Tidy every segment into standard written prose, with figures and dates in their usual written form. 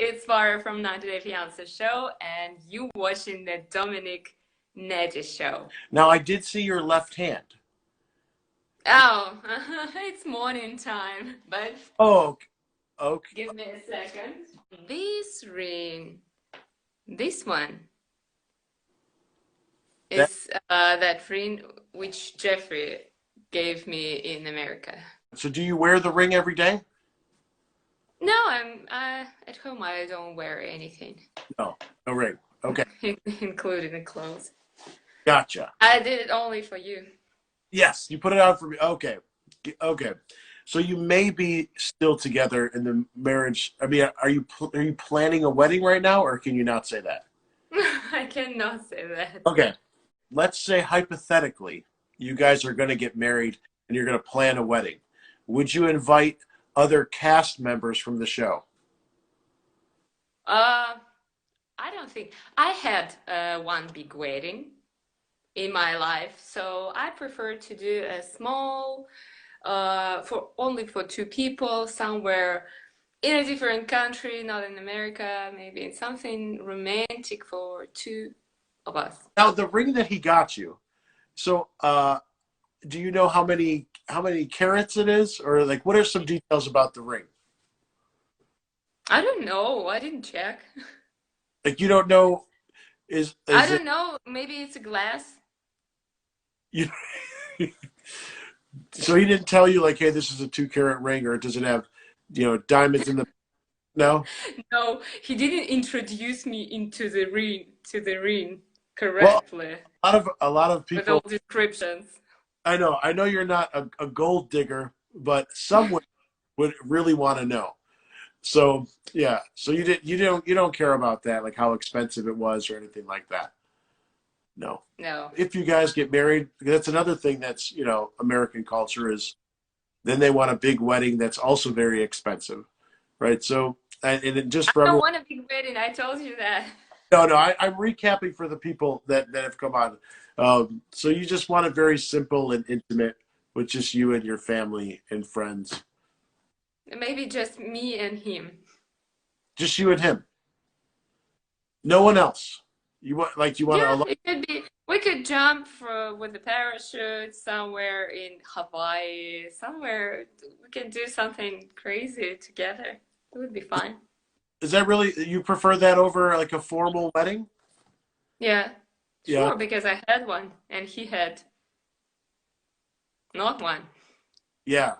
it's Varya from 90 Day Fiancé Show, and you watching the Dominic Nettie Show. Now, I did see your left hand. Oh, it's morning time, but Oh, okay. give me a second. This ring, this one, That, is that ring which Geoffrey gave me in America. so do you wear the ring every day? No, I'm at home. I don't wear anything, No, no ring. Okay, including the clothes. gotcha. I did it only for you. Yes, you put it out for me. Okay, okay. So you may be still together in the marriage. I mean, are you planning a wedding right now, or can you not say that? I cannot say that. Okay, let's say hypothetically, you guys are going to get married and you're going to plan a wedding. Would you invite other cast members from the show? Uh, I don't think I had one big wedding in my life, so I prefer to do a small, for only for two people, somewhere in a different country, not in America, maybe in something romantic for two of us. Now, the ring that he got you. So, do you know how many carats it is, or like what are some details about the ring? I don't know. I didn't check. Like you don't know I is it don't know. Maybe it's a glass. you? So he didn't tell you like, hey, this is a 2 carat ring, or does it have, diamonds in the? No. No, he didn't introduce me into the ring Well, correctly a lot of with all people. descriptions. I know you're not a gold digger, but someone would really want to know. So yeah, so you don't care about that, like how expensive it was or anything like that. No. No. If you guys get married, that's another thing that's American culture is then they want a big wedding that's also very expensive, right? So and it just I for don't everyone. want a big wedding. I told you that. No, I'm recapping for the people that have come on. So you just want it very simple and intimate with just you and your family and friends. Maybe just me and him. Just you and him. No one else. You want Yeah, to. it could be. We could jump with the parachute somewhere in Hawaii, somewhere. We can do something crazy together. It would be fun. Is that really you prefer that over like a formal wedding? Yeah, Yeah. sure, because I had one and he had not one. Yeah.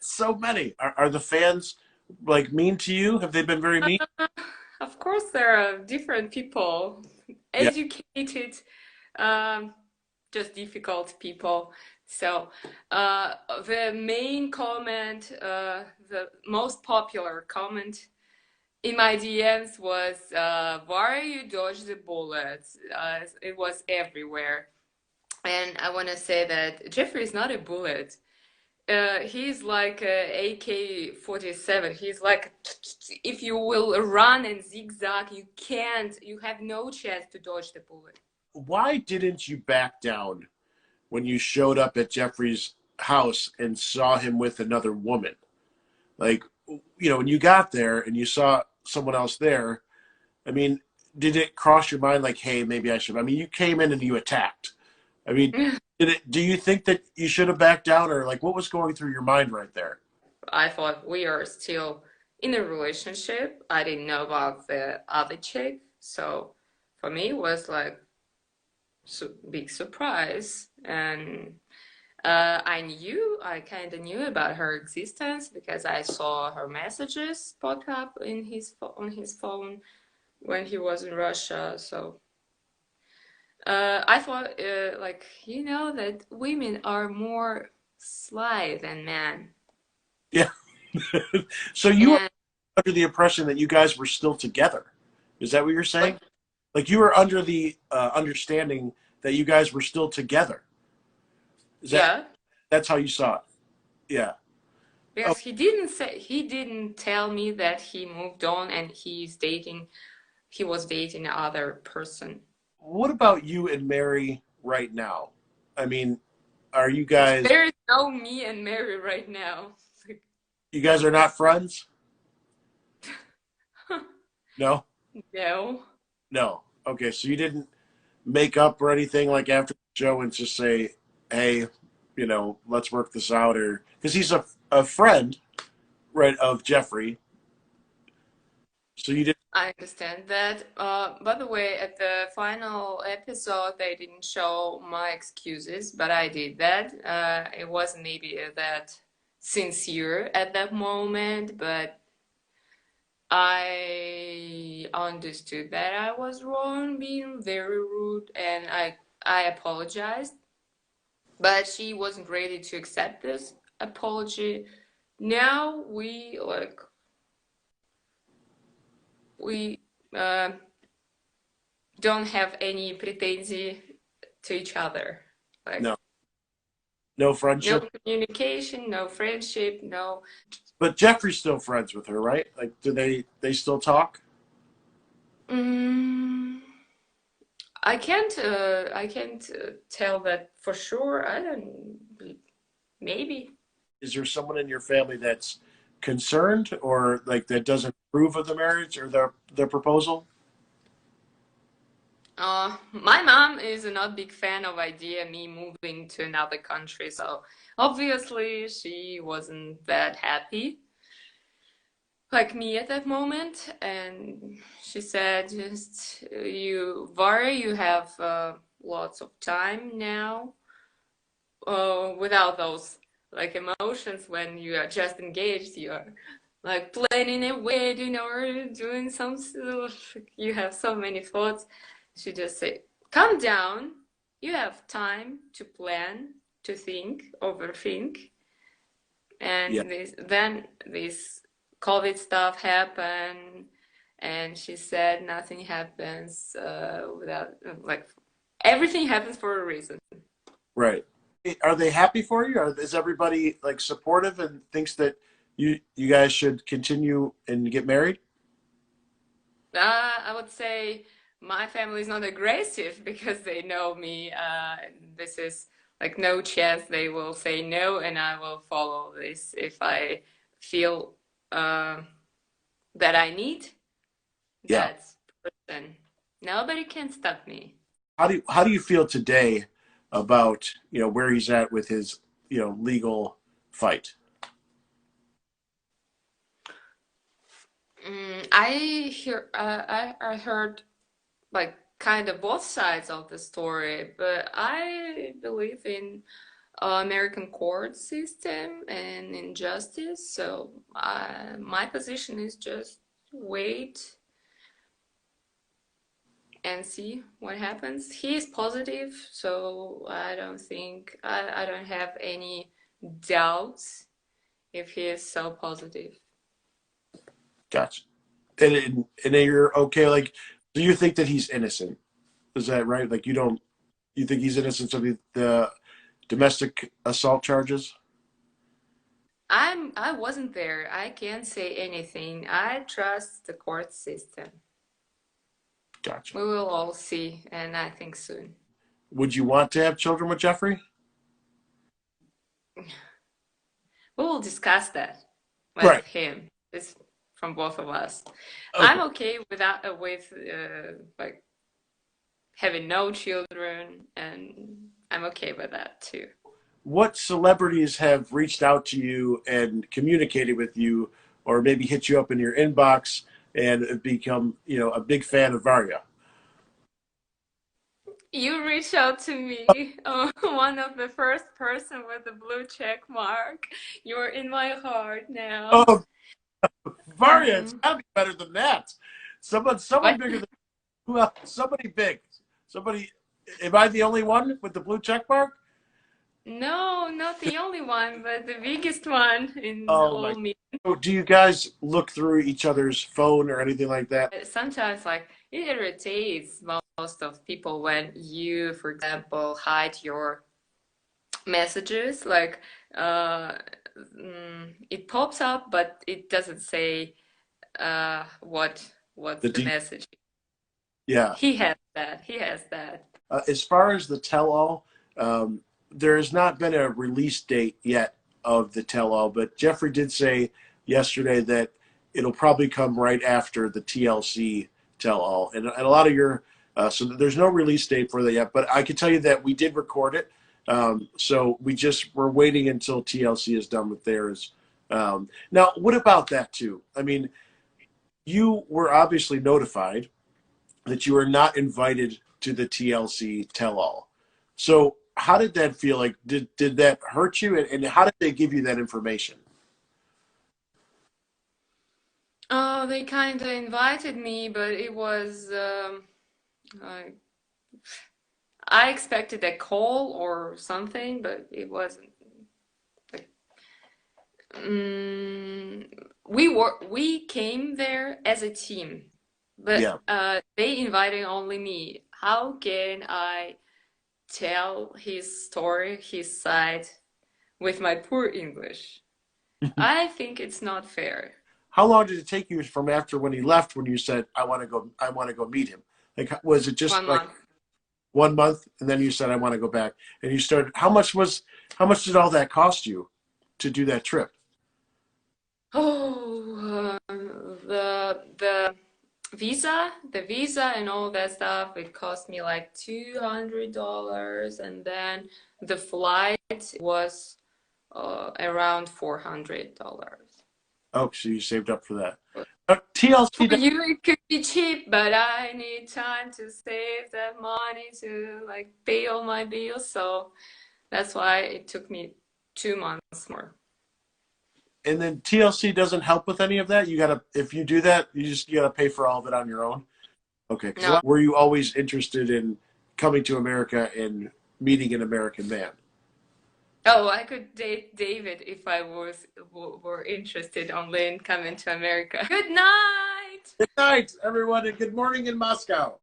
So many. Are the fans like mean to you? Have they been very mean? Of course, there are different people, Yeah. educated, um, just difficult people. So, the main comment, the most popular comment in my DMs was, "Why you dodge the bullets?" It was everywhere, and I want to say that Geoffrey is not a bullet. He's like a AK-47. He's like, if you will run and zigzag, you can't, you have no chance to dodge the bullet. Why didn't you back down when you showed up at Jeffrey's house and saw him with another woman? Like, when you got there and you saw someone else there, I mean, did it cross your mind like, hey, maybe I should? I mean, you came in and you attacked. I mean, do you think that you should have backed down, or like what was going through your mind right there? I thought we are still in a relationship. I didn't know about the other chick. So for me, it was like big surprise. And I kind of knew about her existence because I saw her messages pop up on his phone when he was in Russia. So I thought, that women are more sly than men. Yeah. So you were And under the impression that you guys were still together. Is that what you're saying? what? Like you were under the understanding that you guys were still together. Is Yeah, that's how you saw it? Yeah. Oh, because he didn't tell me that he moved on and he was dating other person. what about you and Mary right now? I mean, are you guys There is no me and Mary right now. you guys are not friends? No, No. no. Okay, so you didn't make up or anything like after the show and just say, "Hey, let's work this out," or because he's a friend, right, of Geoffrey. So you didn't. I understand that. By the way, at the final episode, they didn't show my excuses, but I did that. It wasn't maybe that sincere at that moment, but I understood that I was wrong, being very rude, and I apologized. But she wasn't ready to accept this apology. Now we don't have any pretension to each other. Like No, no no friendship. communication, no friendship, no. But Geoffrey's still friends with her, right? Like, do they still talk? Mm, I can't tell that for sure. I don't. Maybe. Is there someone in your family that's concerned or like that doesn't approve of the marriage or the proposal? My mom is not big fan of idea me moving to another country, so obviously she wasn't that happy like me at that moment, and she said, "Just Varya, you have lots of time now, without those like emotions when you are just engaged. You are like planning a wedding or doing some stuff. You have so many thoughts." She just said, "Calm down. You have time to plan, to think, overthink." Yeah, And this COVID stuff happened, and she said nothing happens without like everything happens for a reason. right. Are they happy for you? Is everybody like supportive and thinks that you guys should continue and get married? I would say my family is not aggressive because they know me. This is like no chance they will say no, and I will follow this if I feel uh, that I need Yeah. that person. Nobody can stop me. How do you feel today about where he's at with his legal fight? I heard like kind of both sides of the story, but I believe in American court system and in justice. So my position is just wait and see what happens. He is positive, so I don't have any doubts if he is so positive. Gotcha. And you're okay. Like, do you think that he's innocent? Is that right? Like, you think he's innocent of the domestic assault charges? I wasn't there. I can't say anything. I trust the court system. Gotcha. We will all see, and I think soon. Would you want to have children with Geoffrey? We will discuss that with Right. him. It's from both of us. I'm Okay. okay with like having no children, and I'm okay with that too. What celebrities have reached out to you and communicated with you, or maybe hit you up in your inbox and have become, a big fan of Varya? You reach out to me, one of the first person with the blue check mark. You're in my heart now. Oh, Varya, it's Hmm. gotta be better than that. Someone What? bigger than who else? Somebody big. Somebody. Am I the only one with the blue check mark? No, not the only one, but the biggest one in Oh my. all me. Oh, do you guys look through each other's phone or anything like that? Sometimes, like, it irritates most of people when you, for example, hide your messages. Like, uh, it pops up, but it doesn't say what's The the D. message. Yeah. He has that. He has that. As far as the tell-all, there has not been a release date yet of the tell-all, but Geoffrey did say yesterday that it'll probably come right after the TLC tell all. And a lot of your, so there's no release date for that yet, but I can tell you that we did record it. So we're waiting until TLC is done with theirs. Now, what about that too? I mean, you were obviously notified that you were not invited to the TLC tell all. So how did that feel? Like, did that hurt you? And how did they give you that information? Oh, they kind of invited me, but it was I I expected a call or something, but it wasn't. Like, mm, we came there as a team, but Yeah. they invited only me. How can I tell his story, his side, with my poor English? I think it's not fair. How long did it take you from after when he left when you said, I want to go meet him? Like, was it just One like month. 1 month and then you said, I want to go back? And you started, how much did all that cost you to do that trip? Oh, the visa and all that stuff, it cost me like $200, and then the flight was around $400. Oh, so you saved up for that. TLC, For you, it could be cheap, but I need time to save that money to like pay all my bills, so that's why it took me 2 months more. and then TLC doesn't help with any of that. You gotta, if you do that, you gotta pay for all of it on your own. Okay, because No. were you always interested in coming to America and meeting an American man? Oh, I could date David if I were interested only in coming to America. Good night. Good night, everyone, and good morning in Moscow.